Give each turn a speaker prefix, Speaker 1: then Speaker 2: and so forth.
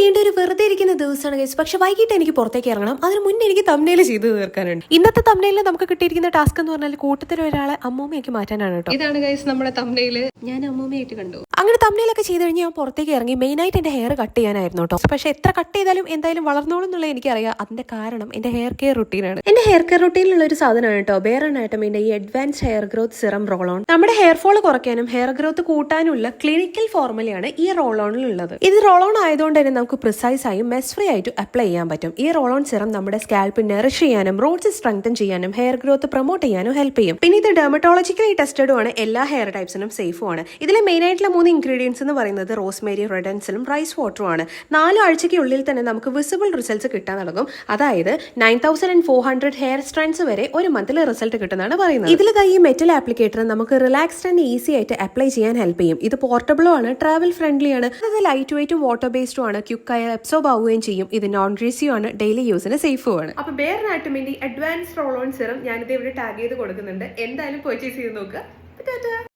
Speaker 1: നീണ്ട ഒരു വെറുതെ ഇരിക്കുന്ന ദിവസമാണ് ഗൈസ്. പക്ഷെ വൈകിട്ട് എനിക്ക് പുറത്തേക്ക് ഇറങ്ങണം. അതിന് മുന്നേ എനിക്ക് തംബ്നെയിൽ ചെയ്ത് തീർക്കാനുണ്ട്. ഇന്നത്തെ തംബ്നെയിലിൽ നമുക്ക് കിട്ടിയിരിക്കുന്ന ടാസ്ക് എന്ന് പറഞ്ഞാൽ കൂട്ടത്തിൽ ഒരാളെ അമ്മൂമ്മയാക്കി മാറ്റാനാണ് കേട്ടോ. ഇതാണ് ഗൈസ് നമ്മുടെ തംബ്നെയിൽ. ഞാൻ അമ്മൂമ്മയായിട്ട് കണ്ടു. അങ്ങനെ തംബ്നെയിലൊക്കെ ചെയ്ത് കഴിഞ്ഞ് ഞാൻ പുറത്തേക്ക് ഇറങ്ങി. മെയിനായിട്ട് എന്റെ ഹെയർ കട്ട് ചെയ്യാനായിരുന്നു കേട്ടോ. പക്ഷെ എത്ര കട്ട് ചെയ്താലും എന്തായാലും വളർന്നോളും എന്നുള്ളത് എനിക്കറിയാം. അതിന്റെ കാരണം എന്റെ ഹെയർ കെയർ റുട്ടീനാണ്. എന്റെ ഹെയർ കെയർ റുട്ടീനിലുള്ള ഒരു സാധനമാണ് കേട്ടോ ബെയർ അനാട്ടമിന്റെ ഈ advanced hair growth serum roll on. നമ്മുടെ ഹെയർ ഫോൾ കുറയ്ക്കാനും ഹെയർ ഗ്രോത്ത് കൂട്ടാനുള്ള ക്ലിനിക്കൽ ഫോർമുലയാണ് ഈ റോൾ ഓണിൽ ഉള്ളത്. ഇത് റോൾ ഓൺ ആയതുകൊണ്ട് തന്നെ നമുക്ക് പ്രിസൈസ് ആയും മെസ് ഫ്രീ ആയിട്ട് അപ്ലൈ ചെയ്യാൻ പറ്റും. ഈ റോൾ ഓൺ സിറം നമ്മുടെ സ്കാൽപ്പ് നറിഷ് ചെയ്യാനും റൂട്ട്സ് സ്ട്രെങ്തൻ ചെയ്യാനും ഹെയർ ഗ്രോത്ത് പ്രൊമോട്ട് ചെയ്യാനും ഹെൽപ്പ് ചെയ്യും. പിന്നെ ഇത് ഡെർമറ്റോളജിക്കലി ടെസ്റ്റഡും ആണ്. എല്ലാ ഹെയർ ടൈപ്സിനും സേഫും ആണ്. ഇതിലെ മെയിൻ ആയിട്ടുള്ള 3 ഇൻഗ്രീഡിയൻസ് എന്ന് പറയുന്നത് റോസ്മേരി, റെഡൻസിലും റൈസ് വാട്ടറും ആണ്. 4 ആഴ്ചയ്ക്കുള്ളിൽ തന്നെ നമുക്ക് വിസിബിൾ റിസൾട്ട്സ് കിട്ടാൻ തുടങ്ങും. അതായത് 9400 ഹെയർ സ്ട്രാൻഡ്സ് വരെ ഒരു മന്തിൽ റിസൾട്ട് കിട്ടുന്നതാണ് പറയുന്നത്. ഇതിൽ ഈ മെറ്റൽ ആപ്ലിക്കേറ്റർ നമുക്ക് റിലാക്സ്ഡ് ആൻഡ് ഈസി ആയിട്ട് അപ്ലൈ ചെയ്യാൻ ഹെൽപ്പ് ചെയ്യും. ഇത് പോർട്ടബിളും ആണ്, ട്രാവൽ ഫ്രണ്ട്ലി ആണ്, അത് ലൈറ്റ് വെയിറ്റും വാട്ടർ ബേസ്ഡും ആണ്, ക്വിക്കായി അബ്സോർബ് ആവുകയും ചെയ്യും. ഇത് നോൺ ഗ്രീസിയും ആണ്, ഡെയിലി യൂസിന് സേഫും ആണ്. അപ്പൊ ബെയർ അനാട്ടമിന്റെ അഡ്വാൻസ് റോൾ ഓൺ സിറം ഞാനിത് ഇവിടെ ടാഗ് ചെയ്ത് കൊടുക്കുന്നുണ്ട്. എന്തായാലും പർച്ചേസ് ചെയ്ത് നോക്കുക.